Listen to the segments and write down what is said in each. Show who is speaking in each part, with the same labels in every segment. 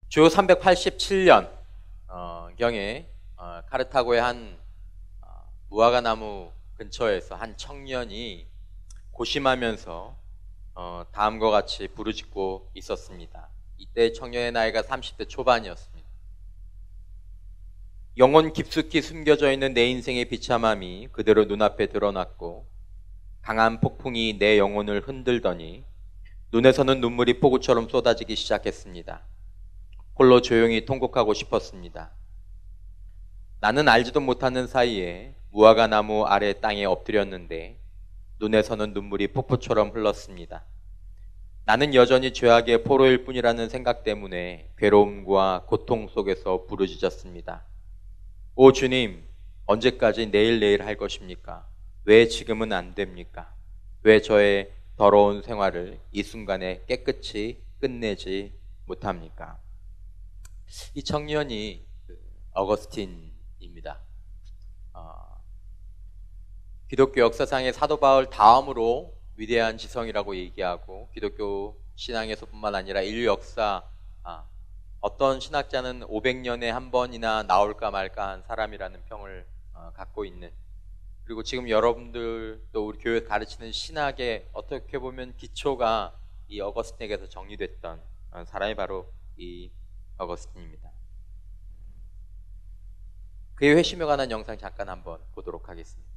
Speaker 1: 주 387년 경에 카르타고의 한 무화과 나무 근처에서 한 청년이 고심하면서 다음과 같이 부르짖고 있었습니다. 이때 청년의 나이가 30대 초반이었습니다. 영혼 깊숙이 숨겨져 있는 내 인생의 비참함이 그대로 눈앞에 드러났고 강한 폭풍이 내 영혼을 흔들더니 눈에서는 눈물이 폭우처럼 쏟아지기 시작했습니다. 홀로 조용히 통곡하고 싶었습니다. 나는 알지도 못하는 사이에 무화과 나무 아래 땅에 엎드렸는데 눈에서는 눈물이 폭포처럼 흘렀습니다. 나는 여전히 죄악의 포로일 뿐이라는 생각 때문에 괴로움과 고통 속에서 부르짖었습니다. 오 주님, 언제까지 내일 할 것입니까? 왜 지금은 안 됩니까? 왜 저의 더러운 생활을 이 순간에 깨끗이 끝내지 못합니까? 이 청년이 어거스틴입니다. 기독교 역사상의 사도 바울 다음으로 위대한 지성이라고 얘기하고 기독교 신앙에서뿐만 아니라 인류 역사 어떤 신학자는 500년에 한 번이나 나올까 말까 한 사람이라는 평을 갖고 있는, 그리고 지금 여러분들도 우리 교회 가르치는 신학의 어떻게 보면 기초가 이 어거스틴에게서 정리됐던 사람이 바로 이 어거스틴입니다. 그의 회심에 관한 영상 잠깐 한번 보도록 하겠습니다.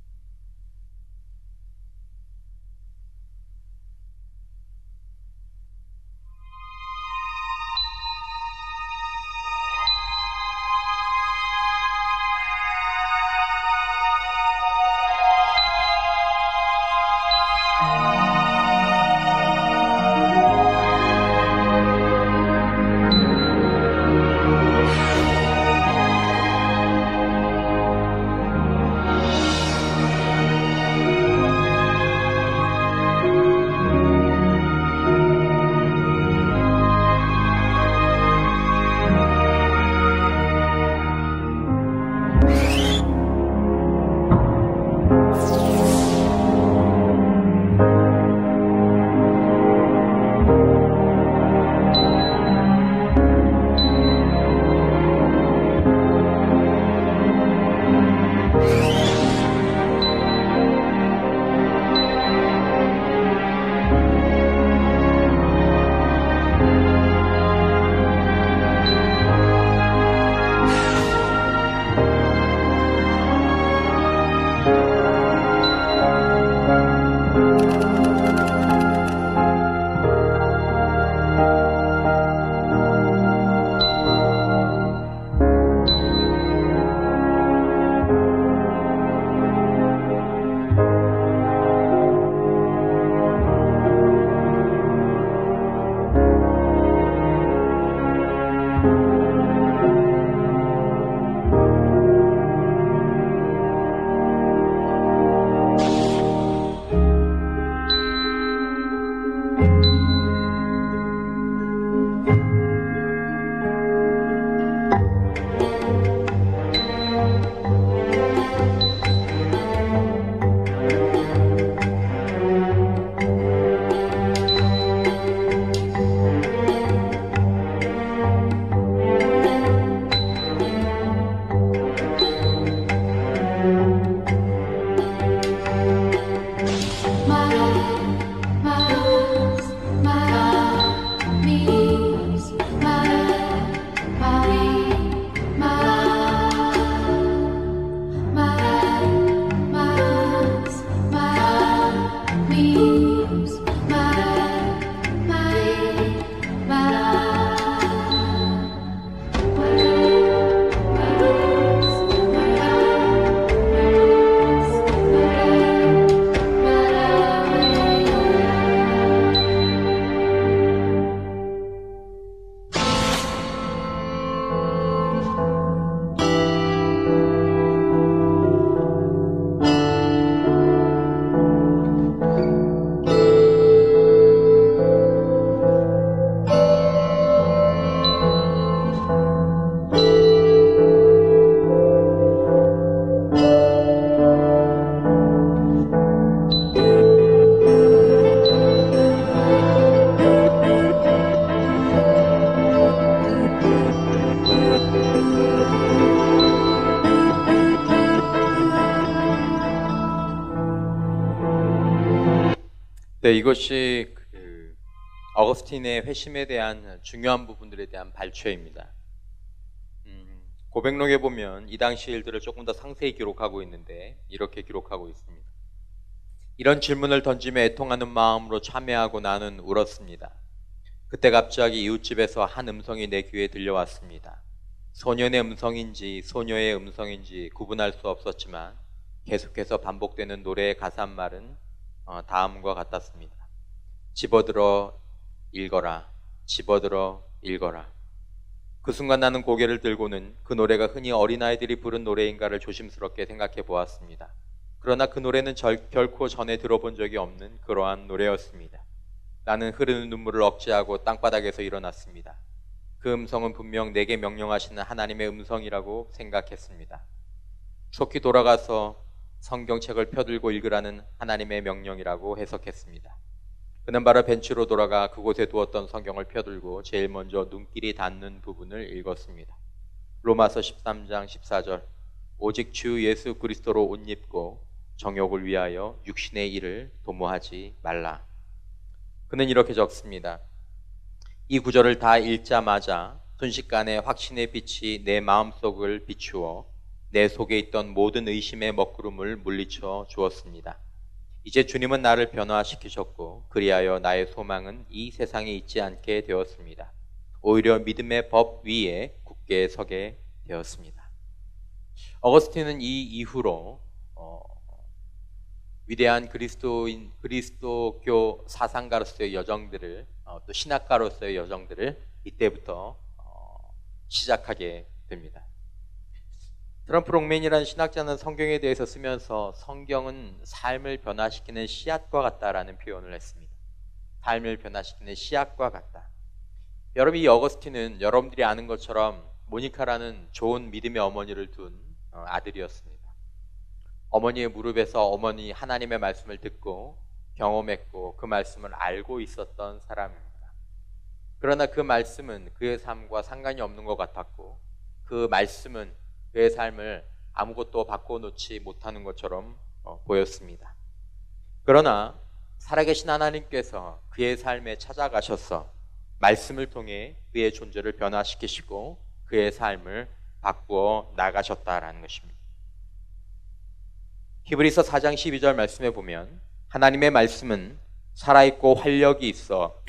Speaker 1: 네, 이것이 어거스틴의 회심에 대한 중요한 부분들에 대한 발췌입니다. 고백록에 보면 이 당시 일들을 조금 더 상세히 기록하고 있는데 이렇게 기록하고 있습니다. 이런 질문을 던지며 애통하는 마음으로 참회하고 나는 울었습니다. 그때 갑자기 이웃집에서 한 음성이 내 귀에 들려왔습니다. 소년의 음성인지 소녀의 음성인지 구분할 수 없었지만 계속해서 반복되는 노래의 가사말은 다음과 같았습니다. 집어들어 읽어라. 집어들어 읽어라. 그 순간 나는 고개를 들고는 그 노래가 흔히 어린아이들이 부른 노래인가를 조심스럽게 생각해 보았습니다. 그러나 그 노래는 결코 전에 들어본 적이 없는 그러한 노래였습니다. 나는 흐르는 눈물을 억제하고 땅바닥에서 일어났습니다. 그 음성은 분명 내게 명령하시는 하나님의 음성이라고 생각했습니다. 속히 돌아가서 성경책을 펴들고 읽으라는 하나님의 명령이라고 해석했습니다. 그는 바로 벤치로 돌아가 그곳에 두었던 성경을 펴들고 제일 먼저 눈길이 닿는 부분을 읽었습니다. 로마서 13장 14절 오직 주 예수 그리스도로 옷 입고 정욕을 위하여 육신의 일을 도모하지 말라. 그는 이렇게 적습니다. 이 구절을 다 읽자마자 순식간에 확신의 빛이 내 마음속을 비추어 내 속에 있던 모든 의심의 먹구름을 물리쳐 주었습니다. 이제 주님은 나를 변화시키셨고 그리하여 나의 소망은 이 세상에 있지 않게 되었습니다. 오히려 믿음의 법 위에 굳게 서게 되었습니다. 어거스틴은 이 이후로 위대한 그리스도교 사상가로서의 여정들을 또 신학가로서의 여정들을 이때부터 시작하게 됩니다. 트럼프 롱맨이라는 신학자는 성경에 대해서 쓰면서 성경은 삶을 변화시키는 씨앗과 같다라는 표현을 했습니다. 삶을 변화시키는 씨앗과 같다. 여러분, 이 어거스틴은 여러분들이 아는 것처럼 모니카라는 좋은 믿음의 어머니를 둔 아들이었습니다. 어머니의 무릎에서 어머니 하나님의 말씀을 듣고 경험했고 그 말씀을 알고 있었던 사람입니다. 그러나 그 말씀은 그의 삶과 상관이 없는 것 같았고 그 말씀은 그의 삶을 아무것도 바꿔놓지 못하는 것처럼 보였습니다. 그러나 살아계신 하나님께서 그의 삶에 찾아가셔서 말씀을 통해 그의 존재를 변화시키시고 그의 삶을 바꾸어 나가셨다라는 것입니다. 히브리서 4장 12절 말씀에 보면 하나님의 말씀은 살아있고 활력이 있어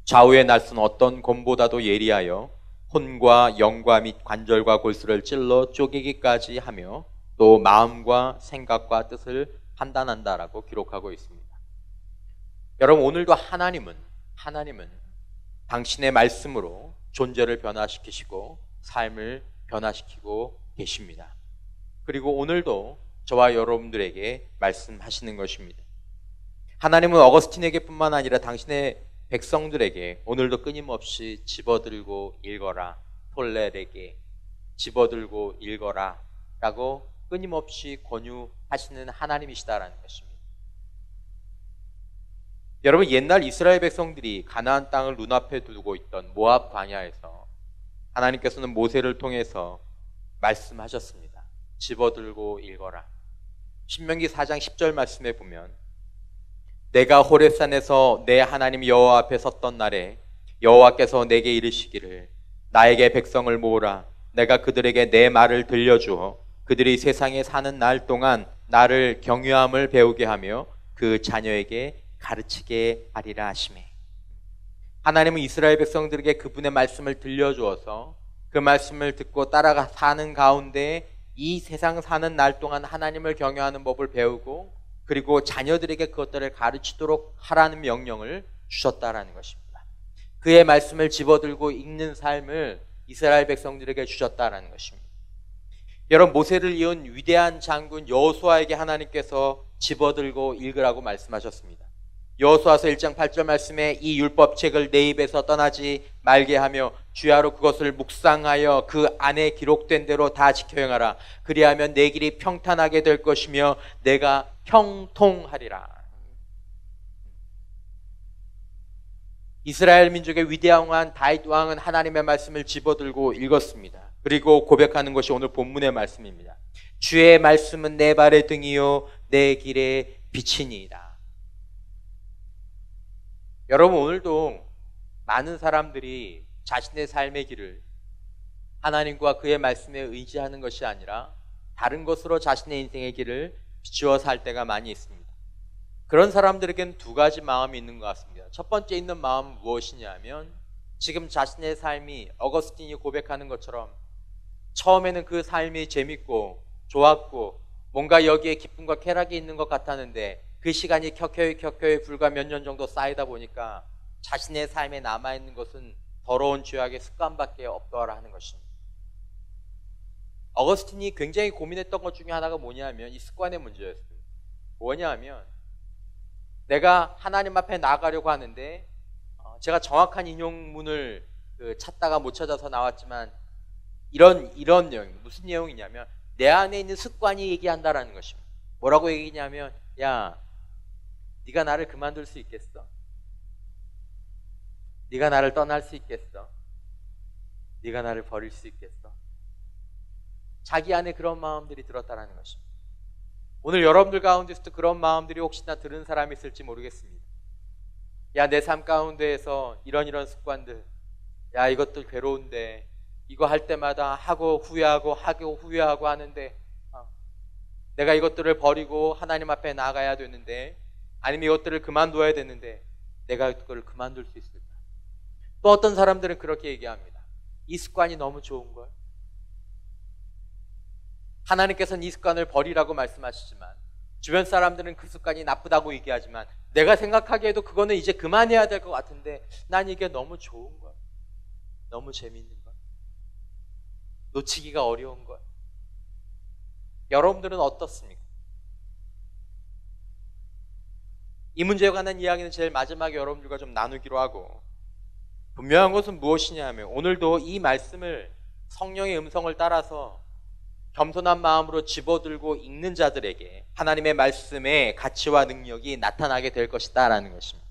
Speaker 1: 좌우의 날선 어떤 곰보다도 예리하여 혼과 영과 및 관절과 골수를 찔러 쪼개기까지 하며 또 마음과 생각과 뜻을 판단한다라고 기록하고 있습니다. 여러분, 오늘도 하나님은 당신의 말씀으로 존재를 변화시키시고 삶을 변화시키고 계십니다. 그리고 오늘도 저와 여러분들에게 말씀하시는 것입니다. 하나님은 어거스틴에게뿐만 아니라 당신의 백성들에게 오늘도 끊임없이 집어들고 읽어라, 톨렛에게 집어들고 읽어라 라고 끊임없이 권유하시는 하나님이시다라는 것입니다. 여러분, 옛날 이스라엘 백성들이 가나안 땅을 눈앞에 두고 있던 모압 광야에서 하나님께서는 모세를 통해서 말씀하셨습니다. 집어들고 읽어라. 신명기 4장 10절 말씀에 보면 내가 호렙산에서 내 하나님 여호와 앞에 섰던 날에 여호와께서 내게 이르시기를 나에게 백성을 모으라. 내가 그들에게 내 말을 들려주어 그들이 세상에 사는 날 동안 나를 경유함을 배우게 하며 그 자녀에게 가르치게 하리라 하시매. 하나님은 이스라엘 백성들에게 그분의 말씀을 들려주어서 그 말씀을 듣고 따라가 사는 가운데 이 세상 사는 날 동안 하나님을 경유하는 법을 배우고 그리고 자녀들에게 그것들을 가르치도록 하라는 명령을 주셨다라는 것입니다. 그의 말씀을 집어들고 읽는 삶을 이스라엘 백성들에게 주셨다라는 것입니다. 여러분, 모세를 이은 위대한 장군 여호수아에게 하나님께서 집어들고 읽으라고 말씀하셨습니다. 여호수아서 1장 8절 말씀에 이 율법책을 내 입에서 떠나지 말게 하며 주야로 그것을 묵상하여 그 안에 기록된 대로 다 지켜 행하라. 그리하면 내 길이 평탄하게 될 것이며 내가 형통하리라. 이스라엘 민족의 위대한 다윗 왕은 하나님의 말씀을 집어들고 읽었습니다. 그리고 고백하는 것이 오늘 본문의 말씀입니다. 주의 말씀은 내 발의 등이요 내 길의 빛이니이다. 여러분, 오늘도 많은 사람들이 자신의 삶의 길을 하나님과 그의 말씀에 의지하는 것이 아니라 다른 것으로 자신의 인생의 길을 비추어 살 때가 많이 있습니다. 그런 사람들에게는 두 가지 마음이 있는 것 같습니다. 첫 번째 있는 마음은 무엇이냐면, 지금 자신의 삶이 어거스틴이 고백하는 것처럼 처음에는 그 삶이 재밌고 좋았고 뭔가 여기에 기쁨과 쾌락이 있는 것 같았는데, 그 시간이 켜켜이 불과 몇 년 정도 쌓이다 보니까 자신의 삶에 남아있는 것은 더러운 죄악의 습관밖에 없더라 하는 것입니다. 어거스틴이 굉장히 고민했던 것 중에 하나가 뭐냐면 이 습관의 문제였습니다. 뭐냐면, 내가 하나님 앞에 나가려고 하는데 제가 정확한 인용문을 찾다가 못 찾아서 나왔지만 이런 내용입니다. 무슨 내용이냐면, 내 안에 있는 습관이 얘기한다라는 것입니다. 뭐라고 얘기냐면, 야, 네가 나를 그만둘 수 있겠어? 네가 나를 떠날 수 있겠어? 네가 나를 버릴 수 있겠어? 자기 안에 그런 마음들이 들었다라는 것입니다. 오늘 여러분들 가운데서도 그런 마음들이 혹시나 들은 사람이 있을지 모르겠습니다. 야, 내 삶 가운데에서 이런 습관들, 야, 이것들 괴로운데, 이거 할 때마다 하고 후회하고 하는데 내가 이것들을 버리고 하나님 앞에 나가야 되는데, 아니면 이것들을 그만둬야 되는데 내가 그걸 그만둘 수 있을까? 또 어떤 사람들은 그렇게 얘기합니다. 이 습관이 너무 좋은걸. 하나님께서는 이 습관을 버리라고 말씀하시지만 주변 사람들은 그 습관이 나쁘다고 얘기하지만 내가 생각하기에도 그거는 이제 그만해야 될 것 같은데 난 이게 너무 좋은 걸, 너무 재밌는 걸, 놓치기가 어려운 걸. 여러분들은 어떻습니까? 이 문제에 관한 이야기는 제일 마지막에 여러분들과 좀 나누기로 하고, 분명한 것은 무엇이냐 하면 오늘도 이 말씀을 성령의 음성을 따라서 겸손한 마음으로 집어들고 읽는 자들에게 하나님의 말씀의 가치와 능력이 나타나게 될 것이다 라는 것입니다.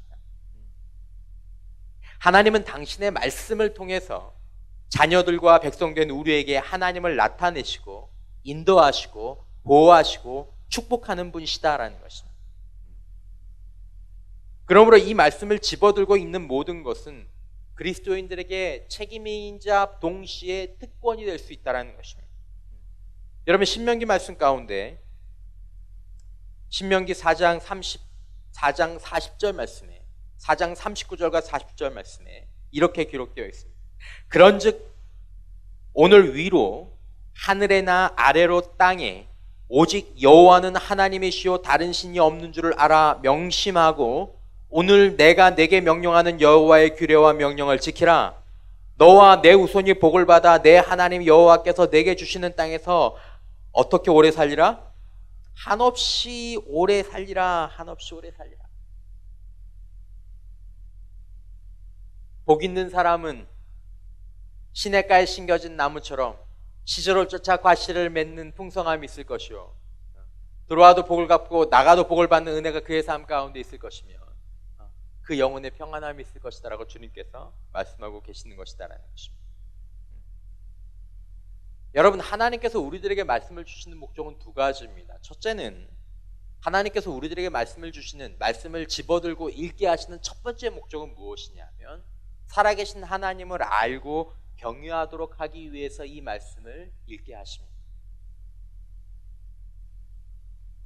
Speaker 1: 하나님은 당신의 말씀을 통해서 자녀들과 백성된 우리에게 하나님을 나타내시고 인도하시고 보호하시고 축복하는 분이시다라는 것입니다. 그러므로 이 말씀을 집어들고 읽는 모든 것은 그리스도인들에게 책임인자 동시에 특권이 될 수 있다는 것입니다. 여러분, 신명기 말씀 가운데 신명기 4장 40절 말씀에 4장 39절과 40절 말씀에 이렇게 기록되어 있습니다. 그런즉 오늘 위로 하늘에나 아래로 땅에 오직 여호와는 하나님이시요 다른 신이 없는 줄을 알아 명심하고 오늘 내가 내게 명령하는 여호와의 규례와 명령을 지키라. 너와 내 후손이 복을 받아 내 하나님 여호와께서 내게 주시는 땅에서 어떻게 오래 살리라? 한없이 오래 살리라. 한없이 오래 살리라. 복 있는 사람은 시냇가에 심겨진 나무처럼 시절을 쫓아 과실을 맺는 풍성함이 있을 것이요, 들어와도 복을 갚고 나가도 복을 받는 은혜가 그의 삶 가운데 있을 것이며 그 영혼의 평안함이 있을 것이다라고 주님께서 말씀하고 계시는 것이다라는 것입니다. 여러분, 하나님께서 우리들에게 말씀을 주시는 목적은 두 가지입니다. 첫째는 하나님께서 우리들에게 말씀을 주시는, 말씀을 집어들고 읽게 하시는 첫 번째 목적은 무엇이냐면 살아계신 하나님을 알고 경유하도록 하기 위해서 이 말씀을 읽게 하십니다.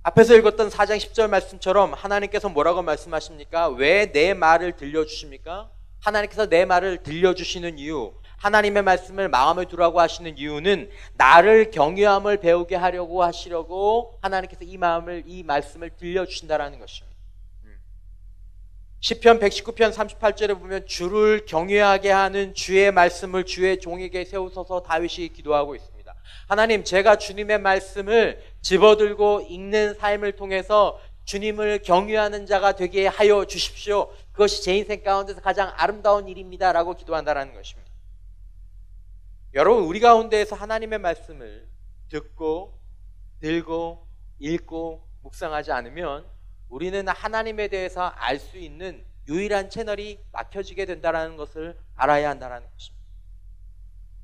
Speaker 1: 앞에서 읽었던 4장 10절 말씀처럼 하나님께서 뭐라고 말씀하십니까? 왜 내 말을 들려주십니까? 하나님께서 내 말을 들려주시는 이유, 하나님의 말씀을 마음에 두라고 하시는 이유는 나를 경외함을 배우게 하려고 하시려고 하나님께서 이 말씀을 들려주신다라는 것입니다. 시편 119편 38절에 보면 주를 경외하게 하는 주의 말씀을 주의 종에게 세우소서 다윗이 기도하고 있습니다. 하나님, 제가 주님의 말씀을 집어들고 읽는 삶을 통해서 주님을 경외하는 자가 되게 하여 주십시오. 그것이 제 인생 가운데서 가장 아름다운 일입니다 라고 기도한다는 것입니다. 여러분, 우리 가운데에서 하나님의 말씀을 듣고 들고 읽고 묵상하지 않으면 우리는 하나님에 대해서 알 수 있는 유일한 채널이 막혀지게 된다는 것을 알아야 한다는 것입니다.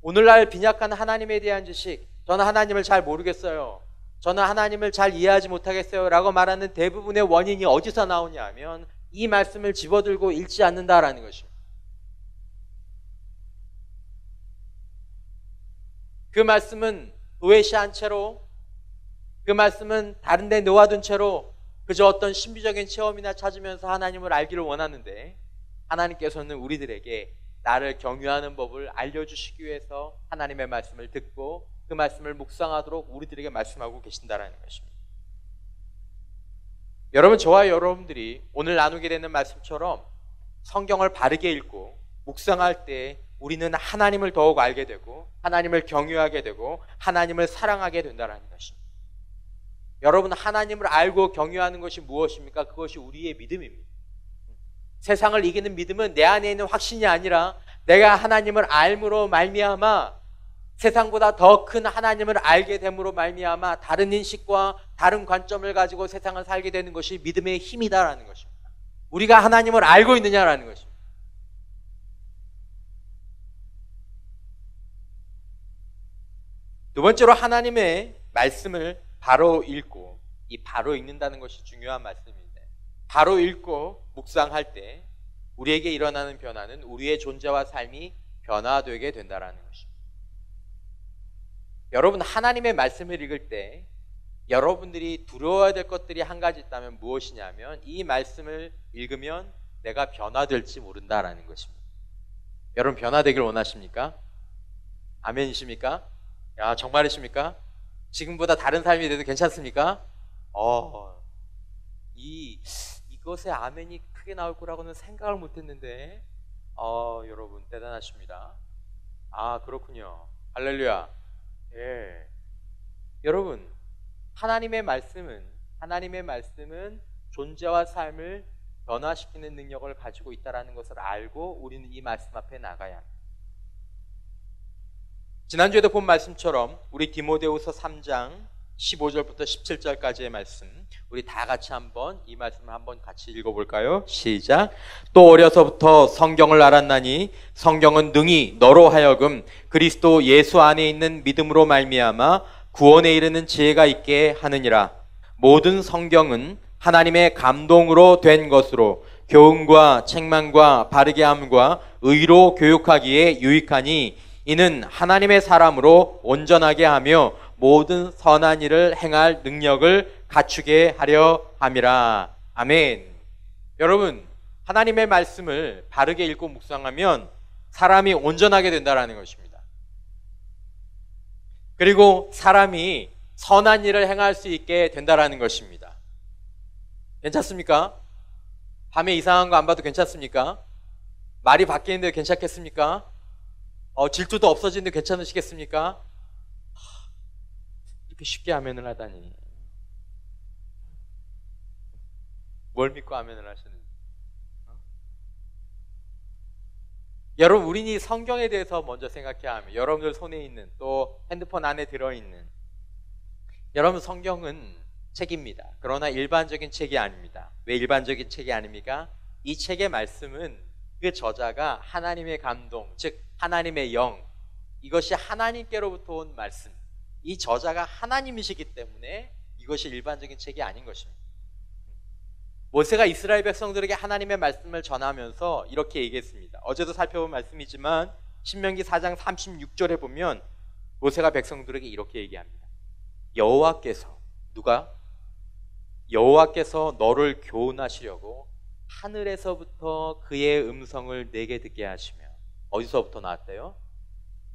Speaker 1: 오늘날 빈약한 하나님에 대한 지식, 저는 하나님을 잘 모르겠어요, 저는 하나님을 잘 이해하지 못하겠어요 라고 말하는 대부분의 원인이 어디서 나오냐 하면 이 말씀을 집어들고 읽지 않는다라는 것입니다. 그 말씀은 도외시한 채로, 그 말씀은 다른 데 놓아둔 채로 그저 어떤 신비적인 체험이나 찾으면서 하나님을 알기를 원하는데, 하나님께서는 우리들에게 나를 경유하는 법을 알려주시기 위해서 하나님의 말씀을 듣고 그 말씀을 묵상하도록 우리들에게 말씀하고 계신다라는 것입니다. 여러분, 저와 여러분들이 오늘 나누게 되는 말씀처럼 성경을 바르게 읽고 묵상할 때 우리는 하나님을 더욱 알게 되고 하나님을 경유하게 되고 하나님을 사랑하게 된다는 것입니다. 여러분, 하나님을 알고 경유하는 것이 무엇입니까? 그것이 우리의 믿음입니다. 세상을 이기는 믿음은 내 안에 있는 확신이 아니라 내가 하나님을 알므로 말미암아 세상보다 더 큰 하나님을 알게 됨으로 말미암아 다른 인식과 다른 관점을 가지고 세상을 살게 되는 것이 믿음의 힘이다라는 것입니다. 우리가 하나님을 알고 있느냐라는 것입니다. 두 번째로 하나님의 말씀을 바로 읽고, 이 바로 읽는다는 것이 중요한 말씀인데, 바로 읽고 묵상할 때 우리에게 일어나는 변화는 우리의 존재와 삶이 변화되게 된다는 것입니다. 여러분, 하나님의 말씀을 읽을 때 여러분들이 두려워야 될 것들이 한 가지 있다면 무엇이냐면, 이 말씀을 읽으면 내가 변화될지 모른다라는 것입니다. 여러분, 변화되길 원하십니까? 아멘이십니까? 야, 정말이십니까? 지금보다 다른 삶이 돼도 괜찮습니까? 이것에 아멘이 크게 나올 거라고는 생각을 못했는데, 여러분 대단하십니다. 그렇군요. 할렐루야. 예. 여러분, 하나님의 말씀은 존재와 삶을 변화시키는 능력을 가지고 있다는 것을 알고 우리는 이 말씀 앞에 나가야 합니다. 지난주에도 본 말씀처럼 우리 디모데후서 3장 15절부터 17절까지의 말씀, 우리 다 같이 한번 이 말씀을 한번 같이 읽어볼까요? 시작. 또 어려서부터 성경을 알았나니 성경은 능히 너로 하여금 그리스도 예수 안에 있는 믿음으로 말미암아 구원에 이르는 지혜가 있게 하느니라. 모든 성경은 하나님의 감동으로 된 것으로 교훈과 책망과 바르게 함과 의로 교육하기에 유익하니 이는 하나님의 사람으로 온전하게 하며 모든 선한 일을 행할 능력을 갖추게 하려 함이라. 아멘. 여러분, 하나님의 말씀을 바르게 읽고 묵상하면 사람이 온전하게 된다는 것입니다. 그리고 사람이 선한 일을 행할 수 있게 된다는 것입니다. 괜찮습니까? 밤에 이상한 거 안 봐도 괜찮습니까? 말이 바뀌는데 괜찮겠습니까? 질투도 없어지는데 괜찮으시겠습니까? 이렇게 쉽게 아멘을 하다니. 뭘 믿고 아멘을 하시는지. 여러분, 우리는 성경에 대해서 먼저 생각해야 합니다. 여러분들 손에 있는, 또 핸드폰 안에 들어있는, 여러분, 성경은 책입니다. 그러나 일반적인 책이 아닙니다. 왜 일반적인 책이 아닙니까? 이 책의 말씀은 그 저자가 하나님의 감동, 즉 하나님의 영, 이것이 하나님께로부터 온 말씀, 이 저자가 하나님이시기 때문에 이것이 일반적인 책이 아닌 것입니다. 모세가 이스라엘 백성들에게 하나님의 말씀을 전하면서 이렇게 얘기했습니다. 어제도 살펴본 말씀이지만 신명기 4장 36절에 보면 모세가 백성들에게 이렇게 얘기합니다. 여호와께서, 누가? 여호와께서 너를 교훈하시려고 하늘에서부터 그의 음성을 내게 듣게 하시며. 어디서부터 나왔대요?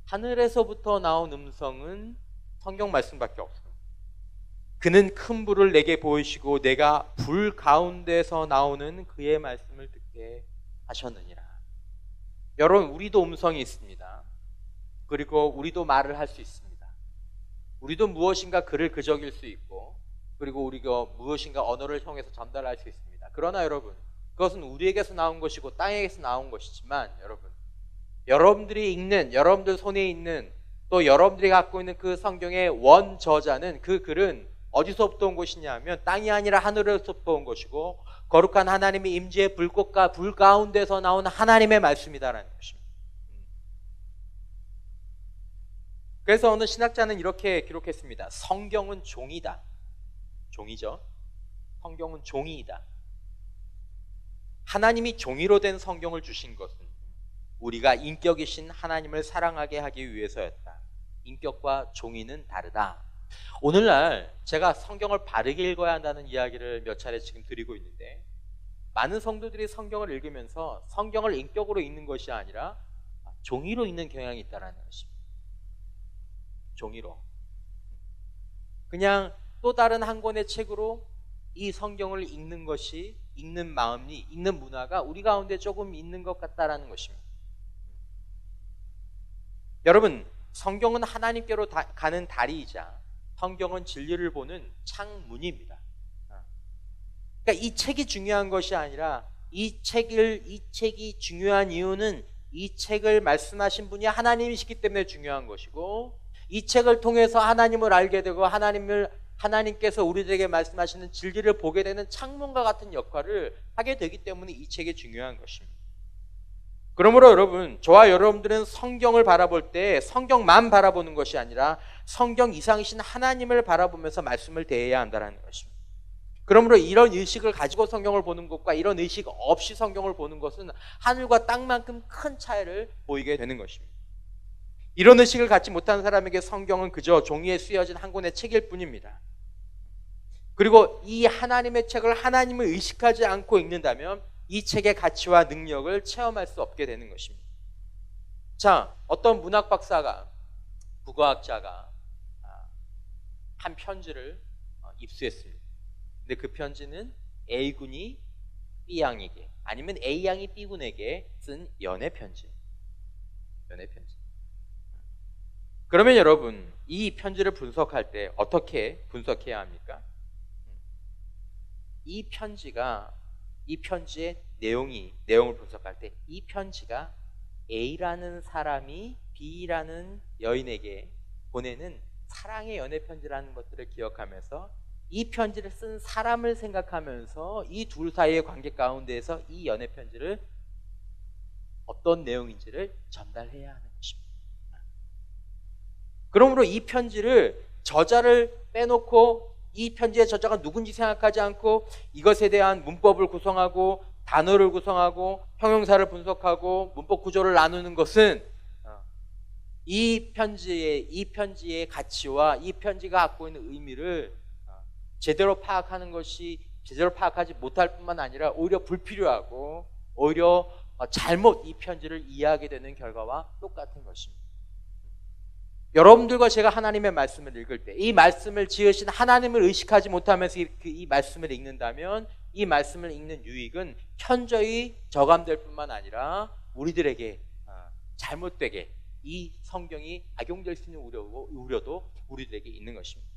Speaker 1: 하늘에서부터 나온 음성은 성경 말씀밖에 없습니다. 그는 큰 불을 내게 보이시고 내가 불 가운데서 나오는 그의 말씀을 듣게 하셨느니라. 여러분, 우리도 음성이 있습니다. 그리고 우리도 말을 할 수 있습니다. 우리도 무엇인가 글을 그적일 수 있고, 그리고 우리가 무엇인가 언어를 통해서 전달할 수 있습니다. 그러나 여러분, 그것은 우리에게서 나온 것이고 땅에게서 나온 것이지만, 여러분들이 읽는, 여러분들 손에 있는, 또 여러분들이 갖고 있는 그 성경의 원저자는, 그 글은 어디서부터 온 것이냐 하면 땅이 아니라 하늘에서부터 온 것이고 거룩한 하나님의 임재의 불꽃과 불 가운데서 나온 하나님의 말씀이다라는 것입니다. 그래서 어느 신학자는 이렇게 기록했습니다. 성경은 종이다. 종이죠. 성경은 종이이다. 하나님이 종이로 된 성경을 주신 것은 우리가 인격이신 하나님을 사랑하게 하기 위해서였다. 인격과 종이는 다르다. 오늘날 제가 성경을 바르게 읽어야 한다는 이야기를 몇 차례 지금 드리고 있는데, 많은 성도들이 성경을 읽으면서 성경을 인격으로 읽는 것이 아니라 종이로 읽는 경향이 있다는 것입니다. 종이로. 그냥 또 다른 한 권의 책으로 이 성경을 읽는 것이, 읽는 마음이, 읽는 문화가 우리 가운데 조금 있는 것 같다라는 것입니다. 여러분, 성경은 하나님께로 가는 다리이자 성경은 진리를 보는 창문입니다. 그러니까 이 책이 중요한 것이 아니라 이 책이 중요한 이유는 이 책을 말씀하신 분이 하나님이시기 때문에 중요한 것이고, 이 책을 통해서 하나님을 알게 되고 하나님께서 우리들에게 말씀하시는 진리를 보게 되는 창문과 같은 역할을 하게 되기 때문에 이 책이 중요한 것입니다. 그러므로 여러분, 저와 여러분들은 성경을 바라볼 때 성경만 바라보는 것이 아니라 성경 이상이신 하나님을 바라보면서 말씀을 대해야 한다는 것입니다. 그러므로 이런 의식을 가지고 성경을 보는 것과 이런 의식 없이 성경을 보는 것은 하늘과 땅만큼 큰 차이를 보이게 되는 것입니다. 이런 의식을 갖지 못한 사람에게 성경은 그저 종이에 쓰여진 한 권의 책일 뿐입니다. 그리고 이 하나님의 책을 하나님을 의식하지 않고 읽는다면 이 책의 가치와 능력을 체험할 수 없게 되는 것입니다. 자, 어떤 문학 박사가, 국어학자가 한 편지를 입수했습니다. 근데 그 편지는 A군이 B양에게, 아니면 A양이 B군에게 쓴 연애 편지. 그러면 여러분, 이 편지를 분석할 때 어떻게 분석해야 합니까? 이 편지의 내용을 분석할 때 이 편지가 A라는 사람이 B라는 여인에게 보내는 사랑의 연애 편지라는 것들을 기억하면서 이 편지를 쓴 사람을 생각하면서 이 둘 사이의 관계 가운데에서 이 연애 편지를 어떤 내용인지를 전달해야 하는 것입니다. 그러므로 이 편지를 저자를 빼놓고 이 편지의 저자가 누군지 생각하지 않고 이것에 대한 문법을 구성하고 단어를 구성하고 형용사를 분석하고 문법 구조를 나누는 것은 이 편지의 가치와 이 편지가 갖고 있는 의미를 제대로 파악하지 못할 뿐만 아니라 오히려 불필요하고 오히려 잘못 이 편지를 이해하게 되는 결과와 똑같은 것입니다. 여러분들과 제가 하나님의 말씀을 읽을 때 이 말씀을 지으신 하나님을 의식하지 못하면서 이 말씀을 읽는다면 이 말씀을 읽는 유익은 현저히 저감될 뿐만 아니라 우리들에게 잘못되게 이 성경이 악용될 수 있는 우려도 우리들에게 있는 것입니다.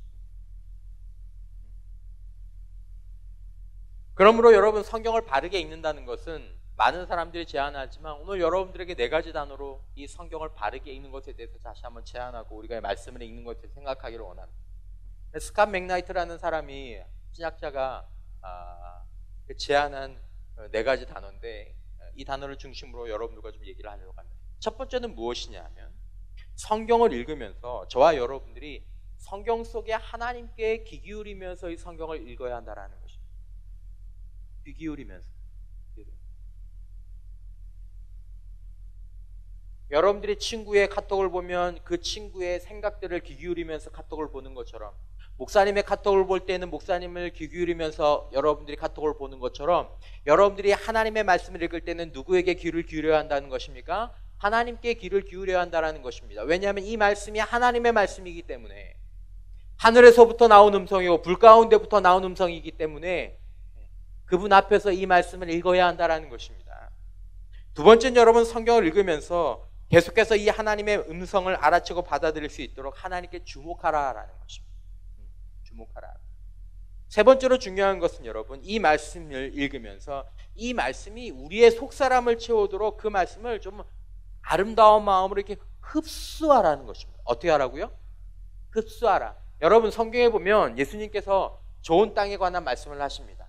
Speaker 1: 그러므로 여러분, 성경을 바르게 읽는다는 것은 많은 사람들이 제안하지만 오늘 여러분들에게 4가지 단어로 이 성경을 바르게 읽는 것에 대해서 다시 한번 제안하고 우리가 말씀을 읽는 것에 대해서 생각하기를 원합니다. 스캇 맥나이트라는 사람이, 신학자가 제안한 4가지 단어인데 이 단어를 중심으로 여러분들과 좀 얘기를 하려고 합니다. 첫 번째는 무엇이냐면, 성경을 읽으면서 저와 여러분들이 성경 속에 하나님께 귀 기울이면서 이 성경을 읽어야 한다는 것입니다. 귀 기울이면서. 여러분들이 친구의 카톡을 보면 그 친구의 생각들을 귀 기울이면서 카톡을 보는 것처럼, 목사님의 카톡을 볼 때는 목사님을 귀 기울이면서 여러분들이 카톡을 보는 것처럼, 여러분들이 하나님의 말씀을 읽을 때는 누구에게 귀를 기울여야 한다는 것입니까? 하나님께 귀를 기울여야 한다는 것입니다. 왜냐하면 이 말씀이 하나님의 말씀이기 때문에, 하늘에서부터 나온 음성이고 불 가운데부터 나온 음성이기 때문에 그분 앞에서 이 말씀을 읽어야 한다는 것입니다. 두 번째는 여러분, 성경을 읽으면서 계속해서 이 하나님의 음성을 알아채고 받아들일 수 있도록 하나님께 주목하라라는 것입니다. 주목하라. 세 번째로 중요한 것은 여러분, 이 말씀을 읽으면서 이 말씀이 우리의 속사람을 채우도록 그 말씀을 좀 아름다운 마음으로 이렇게 흡수하라는 것입니다. 어떻게 하라고요? 흡수하라. 여러분, 성경에 보면 예수님께서 좋은 땅에 관한 말씀을 하십니다.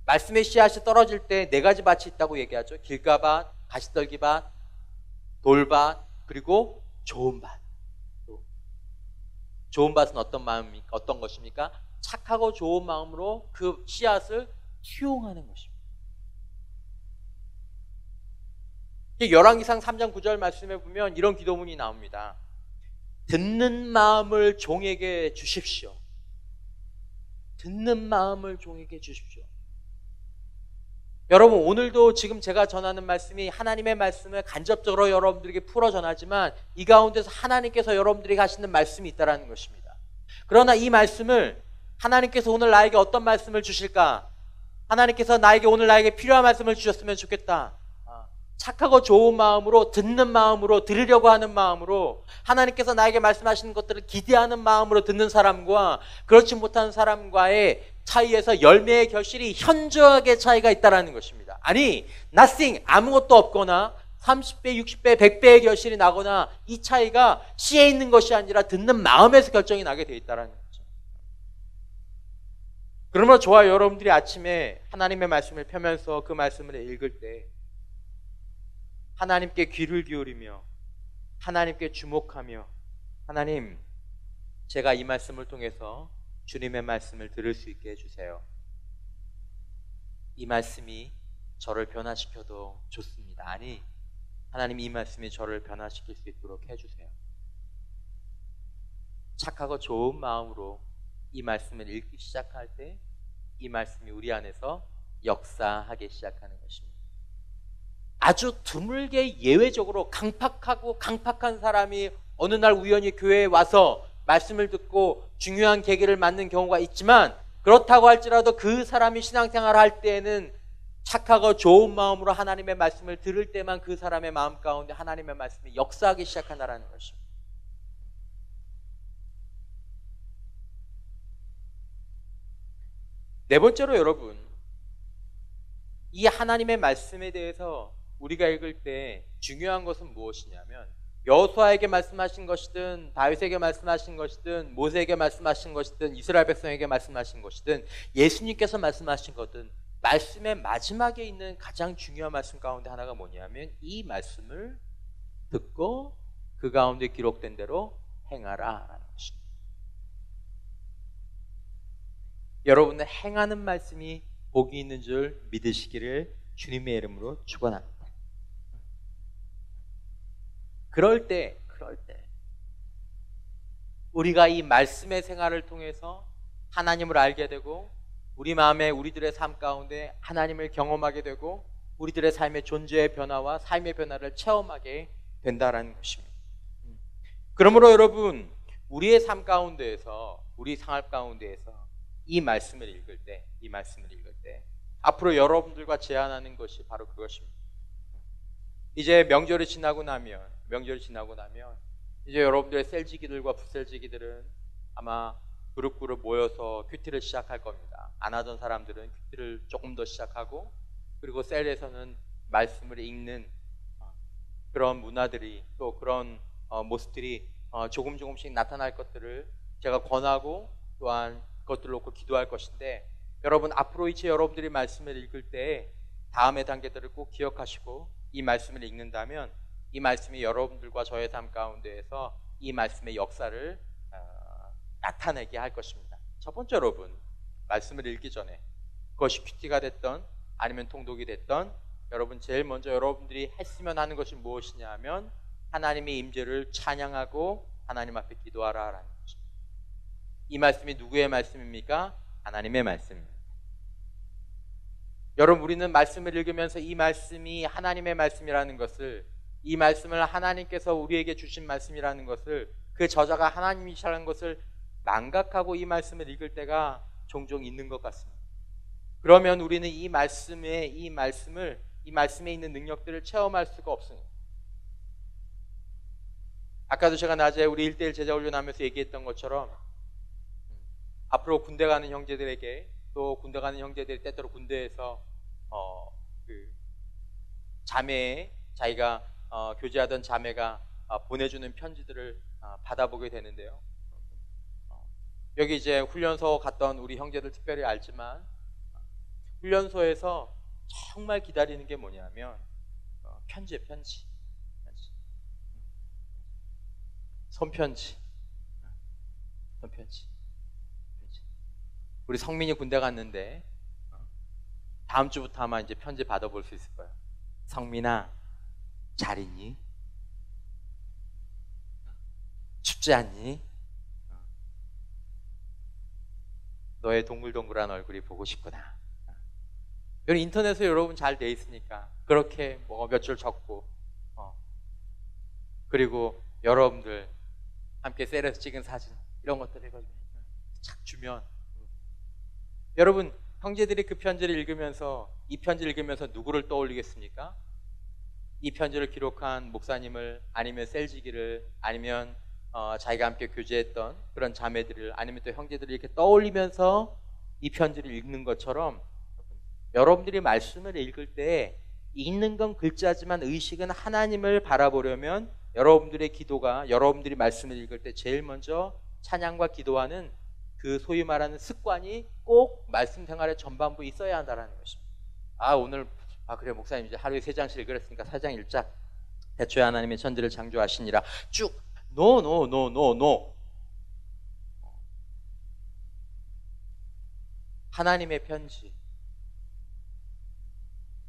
Speaker 1: 말씀의 씨앗이 떨어질 때 4가지 밭이 있다고 얘기하죠. 길가밭, 가시떨기밭, 돌밭, 그리고 좋은 밭. 좋은 밭은 어떤 것입니까? 착하고 좋은 마음으로 그 씨앗을 수용하는 것입니다. 열왕기상 3장 9절 말씀에 보면 이런 기도문이 나옵니다. 듣는 마음을 종에게 주십시오. 듣는 마음을 종에게 주십시오. 여러분, 오늘도 지금 제가 전하는 말씀이 하나님의 말씀을 간접적으로 여러분들에게 풀어 전하지만 이 가운데서 하나님께서 여러분들에게 하시는 말씀이 있다는 것입니다. 그러나 이 말씀을 하나님께서 오늘 나에게 어떤 말씀을 주실까? 하나님께서 오늘 나에게 필요한 말씀을 주셨으면 좋겠다. 착하고 좋은 마음으로, 듣는 마음으로, 들으려고 하는 마음으로, 하나님께서 나에게 말씀하시는 것들을 기대하는 마음으로 듣는 사람과 그렇지 못한 사람과의 차이에서 열매의 결실이 현저하게 차이가 있다는 것입니다. 아니, nothing, 아무것도 없거나 30배, 60배, 100배의 결실이 나거나 이 차이가 씨에 있는 것이 아니라 듣는 마음에서 결정이 나게 되어 있다는 거죠. 그러므로 저와 여러분들이 아침에 하나님의 말씀을 펴면서 그 말씀을 읽을 때 하나님께 귀를 기울이며 하나님께 주목하며 하나님, 제가 이 말씀을 통해서 주님의 말씀을 들을 수 있게 해주세요. 이 말씀이 저를 변화시켜도 좋습니다. 아니, 하나님, 이 말씀이 저를 변화시킬 수 있도록 해주세요. 착하고 좋은 마음으로 이 말씀을 읽기 시작할 때 이 말씀이 우리 안에서 역사하기 시작하는 것입니다. 아주 드물게 예외적으로 강팍한 사람이 어느 날 우연히 교회에 와서 말씀을 듣고 중요한 계기를 맞는 경우가 있지만, 그렇다고 할지라도 그 사람이 신앙생활을 할 때에는 착하고 좋은 마음으로 하나님의 말씀을 들을 때만 그 사람의 마음 가운데 하나님의 말씀이 역사하기 시작한다는 것입니다. 네 번째로 여러분, 이 하나님의 말씀에 대해서 우리가 읽을 때 중요한 것은 무엇이냐면, 여호수아에게 말씀하신 것이든 다윗에게 말씀하신 것이든 모세에게 말씀하신 것이든 이스라엘 백성에게 말씀하신 것이든 예수님께서 말씀하신 것든 말씀의 마지막에 있는 가장 중요한 말씀 가운데 하나가 뭐냐면 이 말씀을 듣고 그 가운데 기록된 대로 행하라 라는 것입니다. 여러분은 행하는 말씀이 복이 있는 줄 믿으시기를 주님의 이름으로 축원합니다. 그럴 때 우리가 이 말씀의 생활을 통해서 하나님을 알게 되고 우리 마음에 우리들의 삶 가운데 하나님을 경험하게 되고 우리들의 삶의 존재의 변화와 삶의 변화를 체험하게 된다라는 것입니다. 그러므로 여러분, 우리의 삶 가운데에서, 우리 생활 가운데에서 이 말씀을 읽을 때 앞으로 여러분들과 제안하는 것이 바로 그것입니다. 이제 명절이 지나고 나면 이제 여러분들의 셀지기들과 부셀지기들은 아마 그룹 모여서 큐티를 시작할 겁니다. 안 하던 사람들은 큐티를 조금 더 시작하고, 그리고 셀에서는 말씀을 읽는 그런 문화들이, 또 그런 모습들이 조금씩 나타날 것들을 제가 권하고 또한 그것들을 놓고 기도할 것인데, 여러분, 앞으로 이제 여러분들이 말씀을 읽을 때 다음의 단계들을 꼭 기억하시고 이 말씀을 읽는다면 이 말씀이 여러분들과 저의 삶 가운데에서 이 말씀의 역사를 나타내게 할 것입니다. 첫 번째, 여러분, 말씀을 읽기 전에, 그것이 큐티가 됐던 아니면 통독이 됐던, 여러분 제일 먼저 여러분들이 했으면 하는 것이 무엇이냐 하면 하나님의 임재를 찬양하고 하나님 앞에 기도하라라는 것입니다. 이 말씀이 누구의 말씀입니까? 하나님의 말씀입니다. 여러분, 우리는 말씀을 읽으면서 이 말씀이 하나님의 말씀이라는 것을, 이 말씀을 하나님께서 우리에게 주신 말씀이라는 것을, 그 저자가 하나님이시라는 것을 망각하고 이 말씀을 읽을 때가 종종 있는 것 같습니다. 그러면 우리는 이 말씀에 있는 능력들을 체험할 수가 없습니다. 아까도 제가 낮에 우리 1대1 제자 훈련하면서 얘기했던 것처럼 앞으로 군대 가는 형제들에게, 또 군대 가는 형제들이 때때로 군대에서 자기가 교제하던 자매가 보내주는 편지들을 받아보게 되는데요. 여기 이제 훈련소 갔던 우리 형제들 특별히 알지만, 훈련소에서 정말 기다리는 게 뭐냐면 편지. 손편지. 우리 성민이 군대 갔는데 다음 주부터 아마 이제 편지 받아볼 수 있을 거예요. 성민아, 잘 있니? 춥지 않니? 너의 동글동글한 얼굴이 보고 싶구나. 여러분 인터넷에 여러분 잘 돼 있으니까 그렇게 뭐 몇 줄 적고 그리고 여러분들 함께 셀에서 찍은 사진 이런 것들 해가지고 착 주면 여러분 형제들이 그 편지를 읽으면서 이 편지를 읽으면서 누구를 떠올리겠습니까? 이 편지를 기록한 목사님을 아니면 셀지기를 아니면 자기가 함께 교제했던 그런 자매들을 아니면 또 형제들을 이렇게 떠올리면서 이 편지를 읽는 것처럼 여러분들이 말씀을 읽을 때 읽는 건 글자지만 의식은 하나님을 바라보려면 여러분들의 기도가 여러분들이 말씀을 읽을 때 제일 먼저 찬양과 기도하는 그 소위 말하는 습관이 꼭 말씀 생활의 전반부에 있어야 한다는 것입니다. 오늘 그래 목사님 이제 하루에 3장씩 읽으랬으니까 4장 읽자. 태초에 하나님의 천지를 창조하시니라 쭉 노 하나님의 편지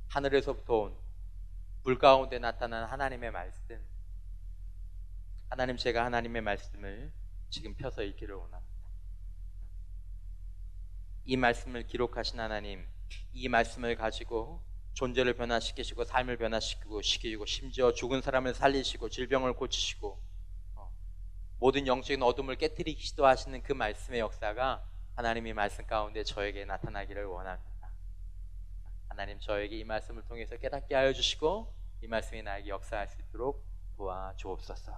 Speaker 1: 하늘에서부터 온 불 가운데 나타난 하나님의 말씀 하나님 제가 하나님의 말씀을 지금 펴서 읽기를 원합니다. 이 말씀을 기록하신 하나님 이 말씀을 가지고 존재를 변화시키시고 삶을 변화시키고 심지어 죽은 사람을 살리시고 질병을 고치시고 모든 영적인 어둠을 깨뜨리기도 하시는 그 말씀의 역사가 하나님의 말씀 가운데 저에게 나타나기를 원합니다. 하나님 저에게 이 말씀을 통해서 깨닫게 하여 주시고 이 말씀이 나에게 역사할 수 있도록 도와주옵소서.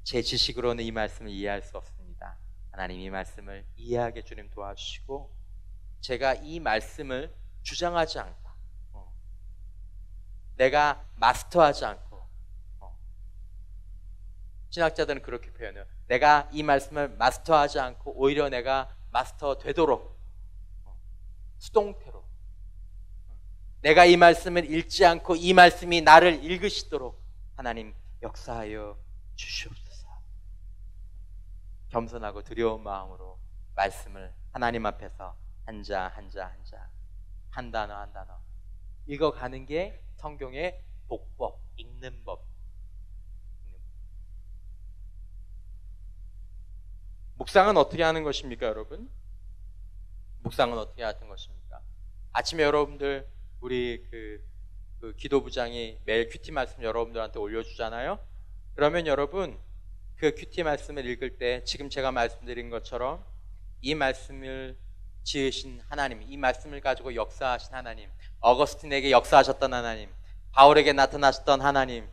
Speaker 1: 제 지식으로는 이 말씀을 이해할 수 없습니다. 하나님 이 말씀을 이해하게 주님 도와주시고 제가 이 말씀을 주장하지 않고 내가 마스터하지 않고 신학자들은 그렇게 표현해요. 내가 이 말씀을 마스터하지 않고 오히려 내가 마스터 되도록 수동태로 내가 이 말씀을 읽지 않고 이 말씀이 나를 읽으시도록 하나님 역사하여 주시옵소서. 겸손하고 두려운 마음으로 말씀을 하나님 앞에서 한 자 한 단어 읽어가는 게 성경의 복법, 읽는 법. 묵상은 어떻게 하는 것입니까, 여러분? 묵상은 어떻게 하는 것입니까? 아침에 여러분들 우리 그 기도부장이 매일 큐티 말씀 여러분들한테 올려주잖아요. 그러면 여러분 그 큐티 말씀을 읽을 때 지금 제가 말씀드린 것처럼 이 말씀을 지으신 하나님, 이 말씀을 가지고 역사하신 하나님, 어거스틴에게 역사하셨던 하나님, 바울에게 나타나셨던 하나님,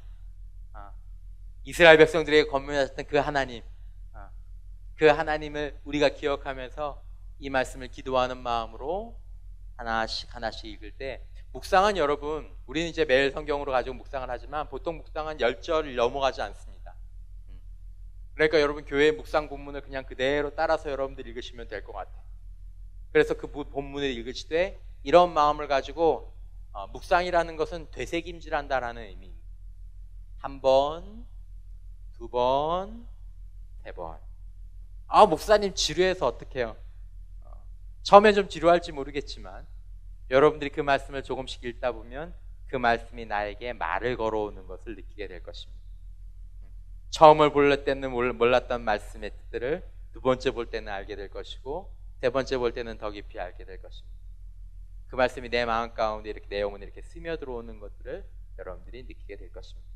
Speaker 1: 이스라엘 백성들에게 권면하셨던 그 하나님, 그 하나님을 우리가 기억하면서 이 말씀을 기도하는 마음으로 하나씩 읽을 때 묵상은 여러분 우리는 이제 매일 성경으로 가지고 묵상을 하지만 보통 묵상은 10절을 넘어가지 않습니다. 그러니까 여러분 교회 묵상 본문을 그냥 그대로 따라서 여러분들 읽으시면 될 것 같아요. 그래서 그 본문을 읽으실 때 이런 마음을 가지고 묵상이라는 것은 되새김질한다라는 의미입니다. 1번, 2번, 3번. 목사님 지루해서 어떡해요? 처음엔 좀 지루할지 모르겠지만 여러분들이 그 말씀을 조금씩 읽다 보면 그 말씀이 나에게 말을 걸어오는 것을 느끼게 될 것입니다. 처음을 볼 때는 몰랐던 말씀의 뜻들을 두 번째 볼 때는 알게 될 것이고 세 번째 볼 때는 더 깊이 알게 될 것입니다. 그 말씀이 내 마음 가운데 이렇게 내 영혼에 이렇게 스며 들어오는 것들을 여러분들이 느끼게 될 것입니다.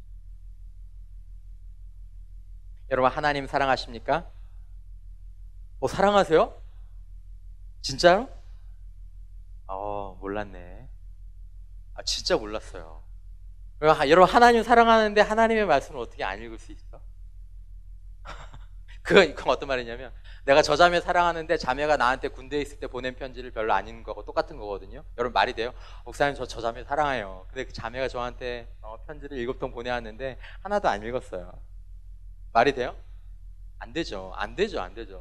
Speaker 1: 여러분 하나님 사랑하십니까? 사랑하세요? 진짜로? 몰랐네. 진짜 몰랐어요. 여러분 하나님 사랑하는데 하나님의 말씀을 어떻게 안 읽을 수 있어? 그건 어떤 말이냐면 내가 저 자매 사랑하는데 자매가 나한테 군대에 있을 때 보낸 편지를 별로 안 읽는 거고 똑같은 거거든요. 여러분 말이 돼요? 목사님 저 자매 사랑해요. 근데 그 자매가 저한테 편지를 7통 보내왔는데 하나도 안 읽었어요. 말이 돼요? 안 되죠.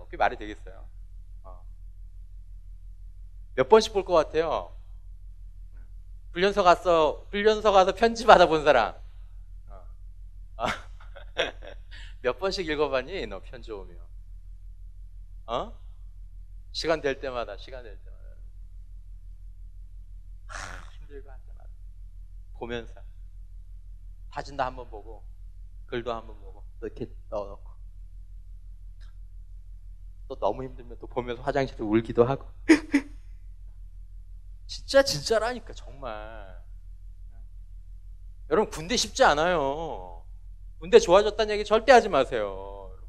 Speaker 1: 그게 말이 되겠어요? 몇 번씩 볼 것 같아요? 훈련소 가서 편지 받아본 사람. 몇 번씩 읽어봤니? 너 편지 오면. 시간 될 때마다. 힘들고 할 때마다. 보면서. 사진도 한번 보고 글도 한번 보고 또 이렇게 넣어놓고 또 너무 힘들면 또 보면서 화장실에 울기도 하고 진짜라니까 정말. 여러분 군대 쉽지 않아요. 군대 좋아졌다는 얘기 절대 하지 마세요. 여러분.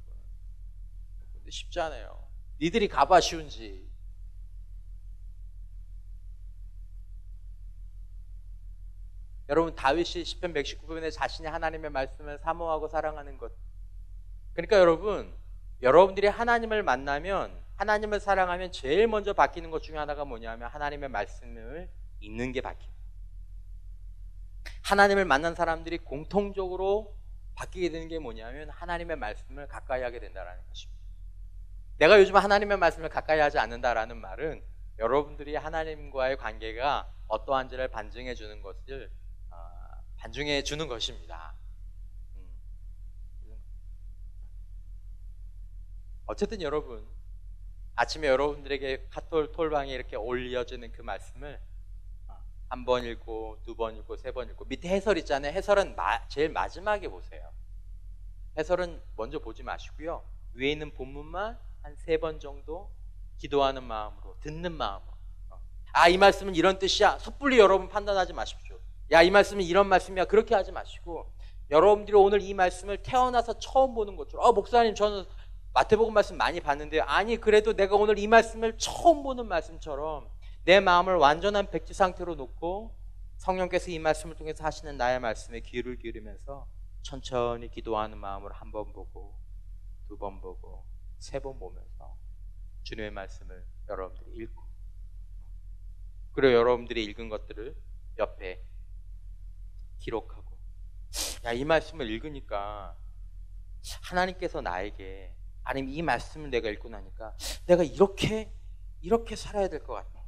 Speaker 1: 군대 쉽지 않아요. 니들이 가봐 쉬운지. 여러분 다윗이 시편 119편에 자신이 하나님의 말씀을 사모하고 사랑하는 것. 그러니까 여러분들이 하나님을 만나면, 하나님을 사랑하면 제일 먼저 바뀌는 것 중에 하나가 뭐냐면 하나님의 말씀을 읽는 게 바뀌어요. 하나님을 만난 사람들이 공통적으로 바뀌게 되는 게 뭐냐면 하나님의 말씀을 가까이 하게 된다는 것입니다. 내가 요즘 하나님의 말씀을 가까이 하지 않는다라는 말은 여러분들이 하나님과의 관계가 어떠한지를 반증해 주는 것을 반증해 주는 것입니다. 어쨌든 여러분, 아침에 여러분들에게 카톨 톨방에 이렇게 올려지는 그 말씀을 한 번 읽고, 두 번 읽고, 세 번 읽고, 밑에 해설 있잖아요. 해설은 제일 마지막에 보세요. 해설은 먼저 보지 마시고요. 위에 있는 본문만 한 3번 정도 기도하는 마음으로, 듣는 마음으로. 이 말씀은 이런 뜻이야. 섣불리 여러분 판단하지 마십시오. 야, 이 말씀은 이런 말씀이야. 그렇게 하지 마시고, 여러분들이 오늘 이 말씀을 태어나서 처음 보는 것처럼, 목사님 저는 마태복음 말씀 많이 봤는데요. 아니, 그래도 내가 오늘 이 말씀을 처음 보는 말씀처럼 내 마음을 완전한 백지 상태로 놓고 성령께서 이 말씀을 통해서 하시는 나의 말씀에 귀를 기울이면서 천천히 기도하는 마음으로 한 번 보고, 두 번 보고, 3번 보면서 주님의 말씀을 여러분들이 읽고, 그리고 여러분들이 읽은 것들을 옆에 기록하고, 야, 이 말씀을 읽으니까 하나님께서 나에게, 아니면 이 말씀을 내가 읽고 나니까 내가 이렇게 살아야 될 것 같아.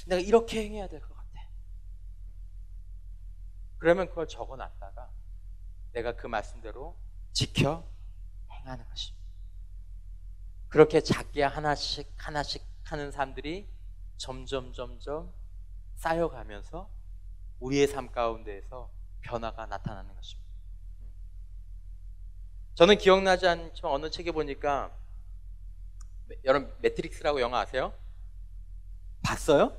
Speaker 1: 내가 이렇게 행해야 될 것 같아. 그러면 그걸 적어놨다가 내가 그 말씀대로 지켜 행하는 것입니다. 그렇게 작게 하나씩 하는 삶들이 점점 쌓여가면서 우리의 삶 가운데에서 변화가 나타나는 것입니다. 저는 기억나지 않지만 어느 책에 보니까, 여러분 매트릭스라고 영화 아세요? 봤어요?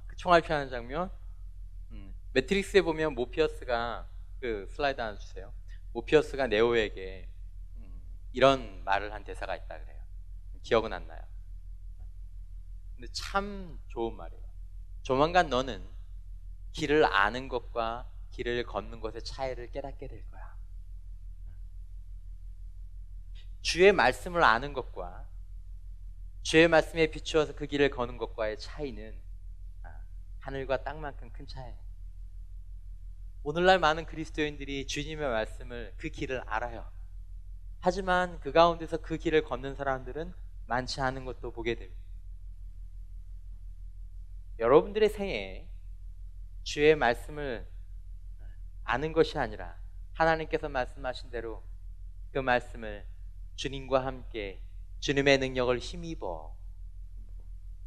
Speaker 1: 그 총알 피하는 장면? 매트릭스에 보면 모피어스가, 그 슬라이드 하나 주세요. 모피어스가 네오에게 이런 말을 한 대사가 있다 그래요. 기억은 안 나요. 근데 참 좋은 말이에요. 조만간 너는 길을 아는 것과 길을 걷는 것의 차이를 깨닫게 될 거야. 주의 말씀을 아는 것과 주의 말씀에 비추어서 그 길을 거는 것과의 차이는 하늘과 땅만큼 큰 차이예요. 오늘날 많은 그리스도인들이 주님의 말씀을, 그 길을 알아요. 하지만 그 가운데서 그 길을 걷는 사람들은 많지 않은 것도 보게 됩니다. 여러분들의 생에 주의 말씀을 아는 것이 아니라 하나님께서 말씀하신 대로 그 말씀을 주님과 함께 주님의 능력을 힘입어,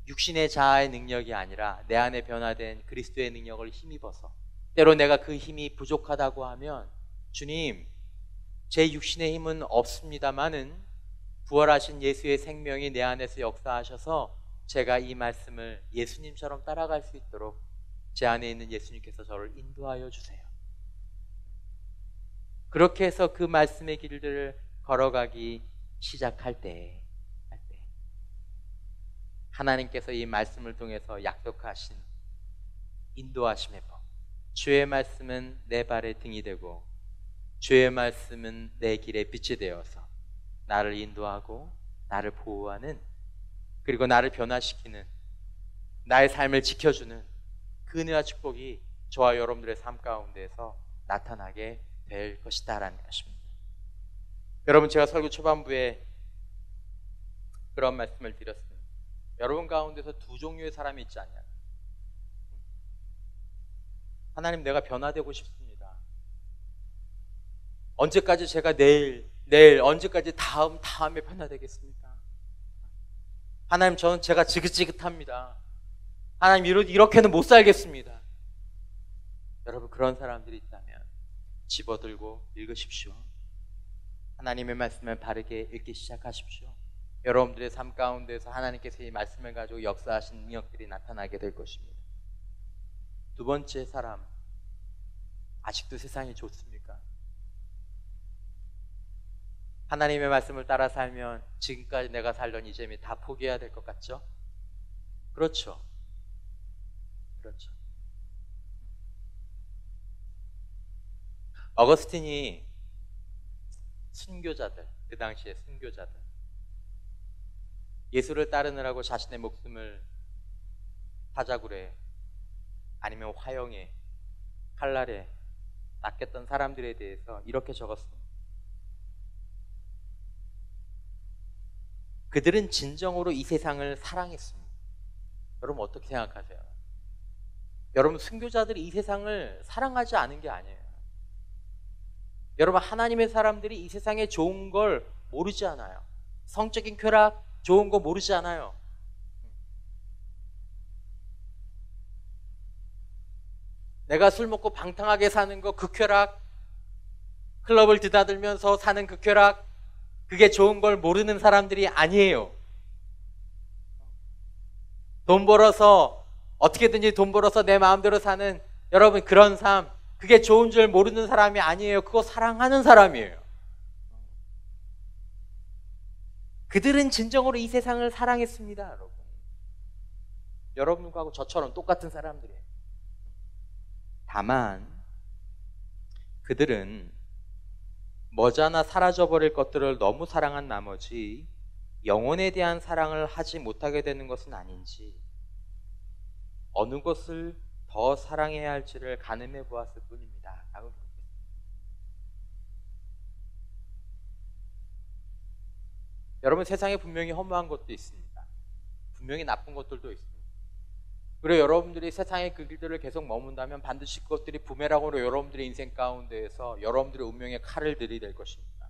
Speaker 1: 육신의 자아의 능력이 아니라 내 안에 변화된 그리스도의 능력을 힘입어서, 때로 내가 그 힘이 부족하다고 하면, 주님, 제 육신의 힘은 없습니다마는 부활하신 예수의 생명이 내 안에서 역사하셔서 제가 이 말씀을 예수님처럼 따라갈 수 있도록 제 안에 있는 예수님께서 저를 인도하여 주세요. 그렇게 해서 그 말씀의 길들을 걸어가기 시작할 때 하나님께서 이 말씀을 통해서 약속하신 인도하심의 법, 주의 말씀은 내 발의 등이 되고 주의 말씀은 내 길의 빛이 되어서 나를 인도하고 나를 보호하는, 그리고 나를 변화시키는, 나의 삶을 지켜주는 그 은혜와 축복이 저와 여러분들의 삶 가운데에서 나타나게 될 것이다라는 것입니다. 여러분, 제가 설교 초반부에 그런 말씀을 드렸습니다. 여러분 가운데서 두 종류의 사람이 있지 않냐. 하나님, 내가 변화되고 싶습니다. 언제까지 제가 내일, 언제까지 다음에 변화되겠습니까? 하나님, 제가 지긋지긋합니다. 하나님 이렇게는 못 살겠습니다. 여러분 그런 사람들이 있다면 집어들고 읽으십시오. 하나님의 말씀을 바르게 읽기 시작하십시오. 여러분들의 삶 가운데서 하나님께서 이 말씀을 가지고 역사하신 능력들이 나타나게 될 것입니다. 두 번째 사람, 아직도 세상이 좋습니까? 하나님의 말씀을 따라 살면 지금까지 내가 살던 이 재미 다 포기해야 될 것 같죠? 그렇죠. 그렇죠. 어거스틴이 순교자들, 그 당시에 순교자들, 예수를 따르느라고 자신의 목숨을 사자굴에 아니면 화형에 칼날에 낚였던 사람들에 대해서 이렇게 적었습니다. 그들은 진정으로 이 세상을 사랑했습니다. 여러분 어떻게 생각하세요? 여러분 순교자들이 이 세상을 사랑하지 않은 게 아니에요. 여러분 하나님의 사람들이 이 세상에 좋은 걸 모르지 않아요. 성적인 쾌락 좋은 거 모르지 않아요. 내가 술 먹고 방탕하게 사는 거 그 쾌락, 클럽을 드나들면서 사는 그 쾌락, 그게 좋은 걸 모르는 사람들이 아니에요. 돈 벌어서 어떻게든지 돈 벌어서 내 마음대로 사는 여러분 그런 삶, 그게 좋은 줄 모르는 사람이 아니에요. 그거 사랑하는 사람이에요. 그들은 진정으로 이 세상을 사랑했습니다. 여러분. 여러분하고 저처럼 똑같은 사람들이에요. 다만 그들은 머지않아 사라져버릴 것들을 너무 사랑한 나머지 영혼에 대한 사랑을 하지 못하게 되는 것은 아닌지, 어느 것을 더 사랑해야 할지를 가늠해 보았을 뿐입니다. 여러분 세상에 분명히 허무한 것도 있습니다. 분명히 나쁜 것들도 있습니다. 그리고 여러분들이 세상의 그 길들을 계속 머문다면 반드시 그것들이 부메랑으로 여러분들의 인생 가운데에서 여러분들의 운명에 칼을 들이댈 것입니다.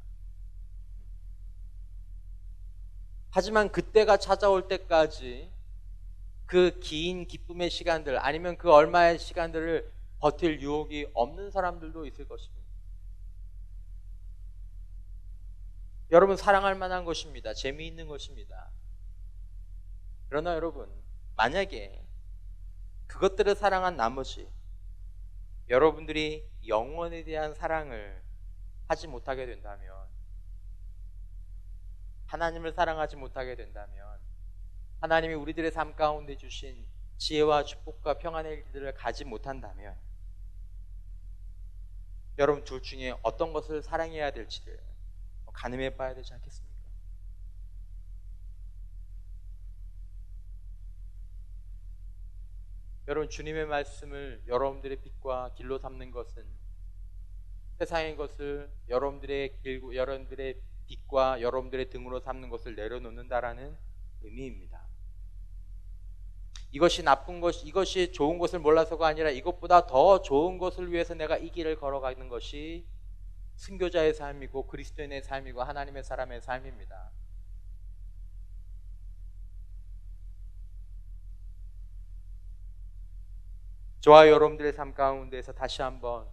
Speaker 1: 하지만 그때가 찾아올 때까지 그 긴 기쁨의 시간들 아니면 그 얼마의 시간들을 버틸 유혹이 없는 사람들도 있을 것입니다. 여러분 사랑할 만한 것입니다. 재미있는 것입니다. 그러나 여러분 만약에 그것들을 사랑한 나머지 여러분들이 영혼에 대한 사랑을 하지 못하게 된다면, 하나님을 사랑하지 못하게 된다면, 하나님이 우리들의 삶 가운데 주신 지혜와 축복과 평안의 일들을 가지 못한다면 여러분 둘 중에 어떤 것을 사랑해야 될지를 가늠해 봐야 되지 않겠습니까? 여러분 주님의 말씀을 여러분들의 빛과 길로 삼는 것은 세상의 것을 여러분들의 길, 여러분들의 빛과 여러분들의 등으로 삼는 것을 내려놓는다라는 의미입니다. 이것이 나쁜 것, 이것이 좋은 것을 몰라서가 아니라 이것보다 더 좋은 것을 위해서 내가 이 길을 걸어가는 것이 순교자의 삶이고 그리스도인의 삶이고 하나님의 사람의 삶입니다. 저와 여러분들의 삶 가운데에서 다시 한번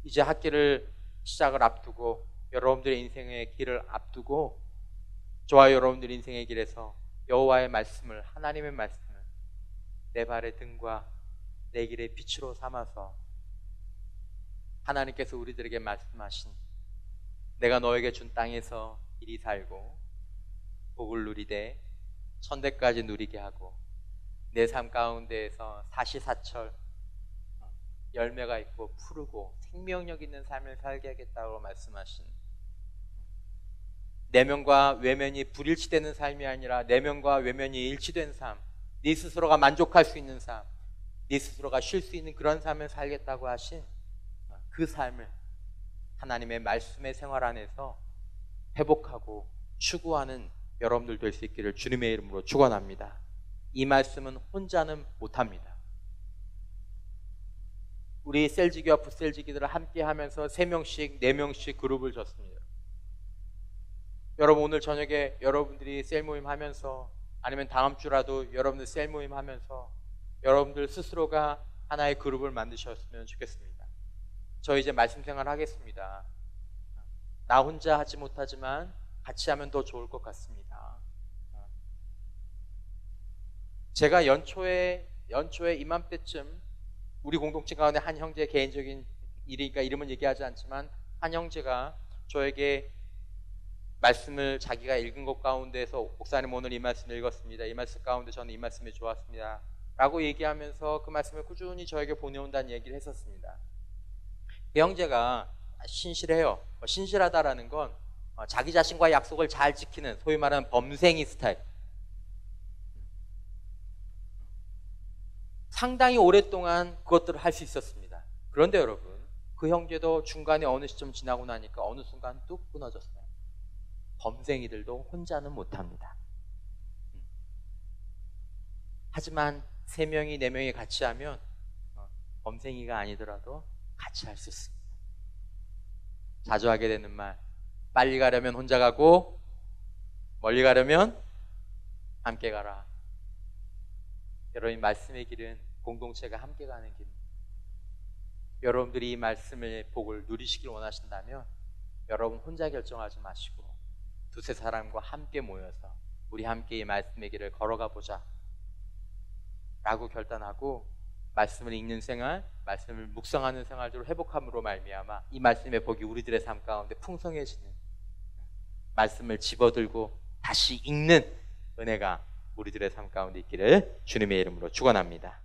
Speaker 1: 이제 학기를 시작을 앞두고 여러분들의 인생의 길을 앞두고 저와 여러분들의 인생의 길에서 여호와의 말씀을, 하나님의 말씀을 내 발의 등과 내 길의 빛으로 삼아서 하나님께서 우리들에게 말씀하신 내가 너에게 준 땅에서 이리 살고 복을 누리되 천대까지 누리게 하고 내 삶 가운데에서 사시사철 열매가 있고 푸르고 생명력 있는 삶을 살게 하겠다고 말씀하신, 내면과 외면이 불일치되는 삶이 아니라 내면과 외면이 일치된 삶, 네 스스로가 만족할 수 있는 삶, 네 스스로가 쉴 수 있는 그런 삶을 살겠다고 하신 그 삶을 하나님의 말씀의 생활 안에서 회복하고 추구하는 여러분들 될 수 있기를 주님의 이름으로 축원합니다. 이 말씀은 혼자는 못합니다. 우리 셀지기와 부셀지기들을 함께 하면서 3명씩 4명씩 그룹을 졌습니다. 여러분 오늘 저녁에 여러분들이 셀 모임 하면서 아니면 다음 주라도 여러분들 셀 모임 하면서 여러분들 스스로가 하나의 그룹을 만드셨으면 좋겠습니다. 저 이제 말씀 생활 하겠습니다. 나 혼자 하지 못하지만 같이 하면 더 좋을 것 같습니다. 제가 연초에 이맘때쯤 우리 공동체 가운데 한 형제의 개인적인 일이니까 이름은 얘기하지 않지만 한 형제가 저에게 말씀을 자기가 읽은 것 가운데서 목사님 오늘 이 말씀을 읽었습니다. 이 말씀 가운데 저는 이 말씀이 좋았습니다. 라고 얘기하면서 그 말씀을 꾸준히 저에게 보내온다는 얘기를 했었습니다. 그 형제가 신실해요. 신실하다라는 건 자기 자신과 약속을 잘 지키는 소위 말하는 범생이 스타일. 상당히 오랫동안 그것들을 할 수 있었습니다. 그런데 여러분, 그 형제도 중간에 어느 시점 지나고 나니까 어느 순간 뚝 끊어졌어요. 범생이들도 혼자는 못합니다. 하지만 3명이 4명이 같이 하면 범생이가 아니더라도 같이 할 수 있습니다. 자주 하게 되는 말, 빨리 가려면 혼자 가고 멀리 가려면 함께 가라. 여러분, 말씀의 길은 공동체가 함께 가는 길입니다. 여러분들이 이 말씀의 복을 누리시길 원하신다면 여러분 혼자 결정하지 마시고 두세 사람과 함께 모여서 우리 함께 이 말씀의 길을 걸어가 보자 라고 결단하고 말씀을 읽는 생활, 말씀을 묵상하는 생활들을 회복함으로 말미암아 이 말씀의 복이 우리들의 삶 가운데 풍성해지는, 말씀을 집어들고 다시 읽는 은혜가 우리들의 삶 가운데 있기를 주님의 이름으로 축원합니다.